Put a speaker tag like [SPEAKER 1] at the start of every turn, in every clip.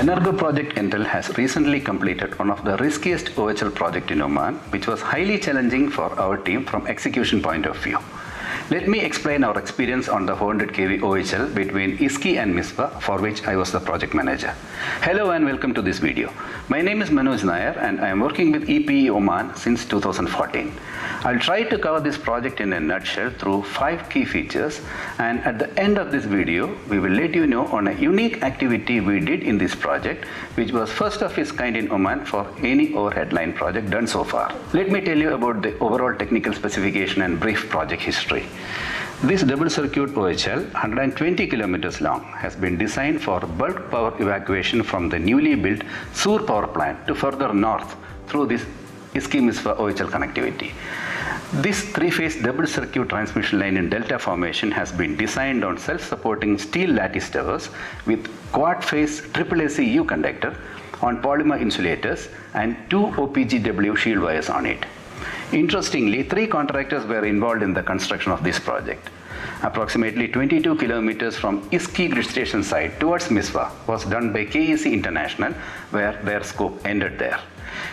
[SPEAKER 1] Energo Project Intel has recently completed one of the riskiest OHL project in Oman, which was highly challenging for our team from execution point of view. Let me explain our experience on the 400 kV OHL between Izki and Misfa, for which I was the project manager. Hello and welcome to this video. My name is Manoj Nair and I am working with EPE Oman since 2014. I'll try to cover this project in a nutshell through 5 key features, and at the end of this video, we will let you know on a unique activity we did in this project, which was first of its kind in Oman for any overhead line project done so far. Let me tell you about the overall technical specification and brief project history. This double circuit OHL, 120 kilometers long, has been designed for bulk power evacuation from the newly built Sur power plant to further north through this Izki Misfa OHL connectivity. This three-phase double circuit transmission line in delta formation has been designed on self-supporting steel lattice towers with quad-phase AAAC U conductor on polymer insulators and 2 OPGW shield wires on it. Interestingly, 3 contractors were involved in the construction of this project. Approximately 22 kilometers from Izki grid station site towards Misfa was done by KEC International, where their scope ended there.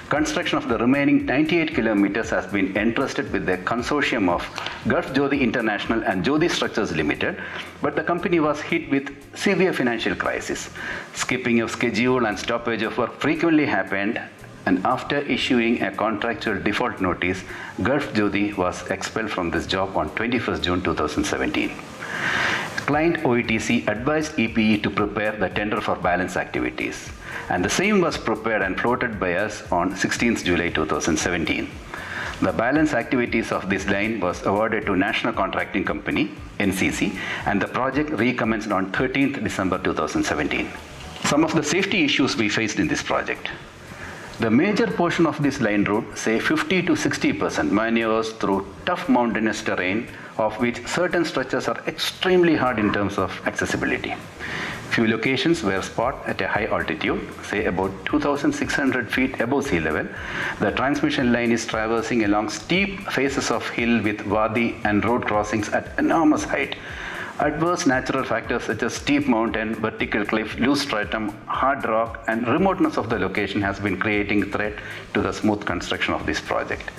[SPEAKER 1] Construction of the remaining 98 kilometers has been entrusted with the consortium of Gulf Jyoti International and Jyoti Structures Limited, but the company was hit with severe financial crisis. Skipping of schedule and stoppage of work frequently happened, and after issuing a contractual default notice, Gulf Jyoti was expelled from this job on 21st June 2017. Client OETC advised EPE to prepare the tender for balance activities, and the same was prepared and floated by us on 16th July 2017. The balance activities of this line was awarded to National Contracting Company, NCC, and the project recommenced on 13th December 2017. Some of the safety issues we faced in this project. The major portion of this line route, say 50 to 60%, maneuvers through tough mountainous terrain, of which certain stretches are extremely hard in terms of accessibility. Few locations were spot at a high altitude, say about 2,600 feet above sea level. The transmission line is traversing along steep faces of hill with wadi and road crossings at enormous height. Adverse natural factors such as steep mountain, vertical cliff, loose stratum, hard rock, and remoteness of the location has been creating threat to the smooth construction of this project.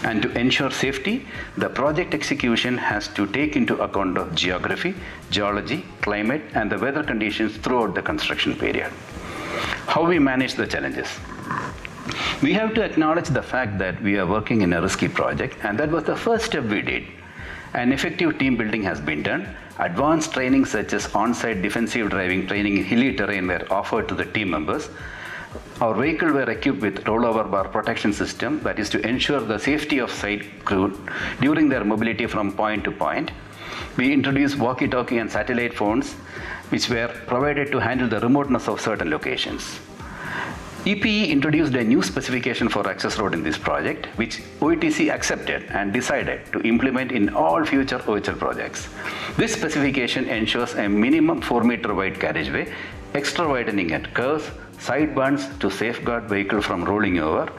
[SPEAKER 1] And to ensure safety, the project execution has to take into account of geography, geology, climate, and the weather conditions throughout the construction period. How we manage the challenges? We have to acknowledge the fact that we are working in a risky project, and that was the first step we did. An effective team building has been done. Advanced training such as on-site defensive driving training in hilly terrain were offered to the team members. Our vehicles were equipped with rollover bar protection system, that is to ensure the safety of site crew during their mobility from point to point. We introduced walkie-talkie and satellite phones, which were provided to handle the remoteness of certain locations. EPE introduced a new specification for access road in this project, which OETC accepted and decided to implement in all future OHL projects. This specification ensures a minimum 4-meter wide carriageway, extra widening at curves, side bunds to safeguard vehicle from rolling over,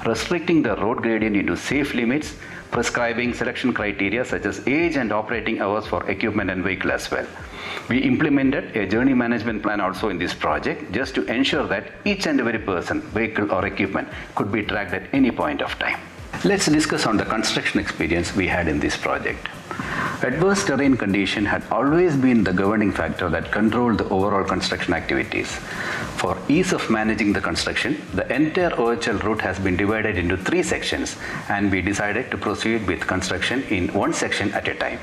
[SPEAKER 1] restricting the road gradient into safe limits, prescribing selection criteria such as age and operating hours for equipment and vehicle as well. We implemented a journey management plan also in this project just to ensure that each and every person, vehicle or equipment could be tracked at any point of time. Let's discuss on the construction experience we had in this project. Adverse terrain condition had always been the governing factor that controlled the overall construction activities. For ease of managing the construction, the entire OHL route has been divided into 3 sections, and we decided to proceed with construction in one section at a time.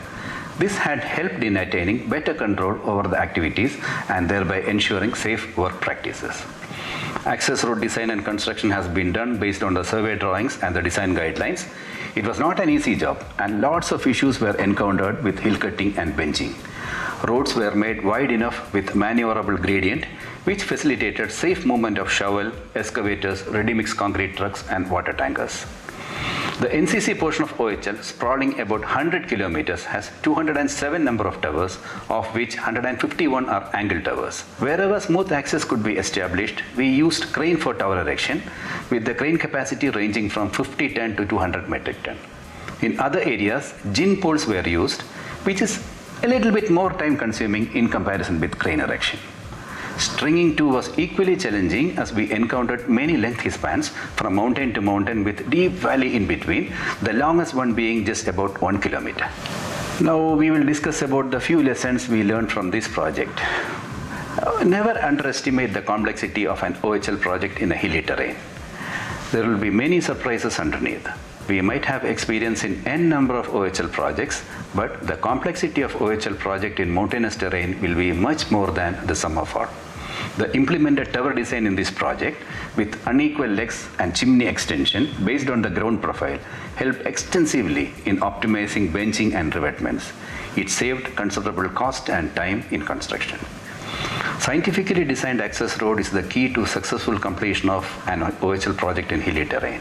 [SPEAKER 1] This had helped in attaining better control over the activities and thereby ensuring safe work practices. Access road design and construction has been done based on the survey drawings and the design guidelines. It was not an easy job, and lots of issues were encountered with hill cutting and benching. Roads were made wide enough with maneuverable gradient, which facilitated safe movement of shovel, excavators, ready-mix concrete trucks, and water tankers. The NCC portion of OHL, sprawling about 100 kilometers, has 207 number of towers, of which 151 are angle towers. Wherever smooth access could be established, we used crane for tower erection, with the crane capacity ranging from 50 ton to 200 metric ton. In other areas, gin poles were used, which is a little bit more time consuming in comparison with crane erection. Stringing 2 was equally challenging as we encountered many lengthy spans from mountain to mountain with deep valley in between, the longest one being just about 1 kilometer. Now we will discuss about the few lessons we learned from this project. Never underestimate the complexity of an OHL project in a hilly terrain. There will be many surprises underneath. We might have experience in n number of OHL projects, but the complexity of OHL project in mountainous terrain will be much more than the sum of all. The implemented tower design in this project with unequal legs and chimney extension based on the ground profile helped extensively in optimizing benching and revetments. It saved considerable cost and time in construction. Scientifically designed access road is the key to successful completion of an OHL project in hilly terrain.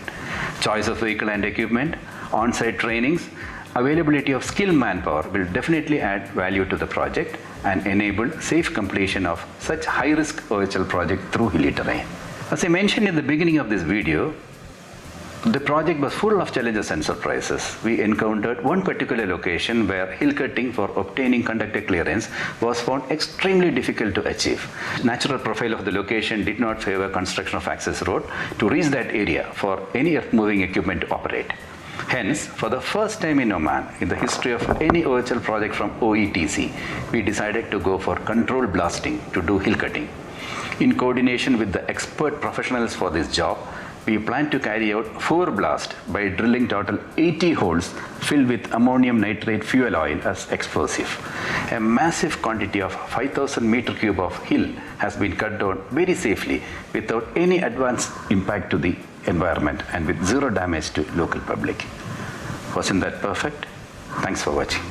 [SPEAKER 1] Choice of vehicle and equipment, on-site trainings, availability of skilled manpower will definitely add value to the project and enable safe completion of such high-risk OHL project through hilly terrain. As I mentioned in the beginning of this video, the project was full of challenges and surprises. We encountered one particular location where hill cutting for obtaining conductor clearance was found extremely difficult to achieve. Natural profile of the location did not favor construction of access road to reach that area for any earth-moving equipment to operate. Hence, for the first time in Oman, in the history of any OHL project from OETC, we decided to go for controlled blasting to do hill cutting. In coordination with the expert professionals for this job, we plan to carry out 4 blasts by drilling total 80 holes filled with ammonium nitrate fuel oil as explosive. A massive quantity of 5,000 meter cube of hill has been cut down very safely without any adverse impact to the environment and with zero damage to local public. Wasn't that perfect? Thanks for watching.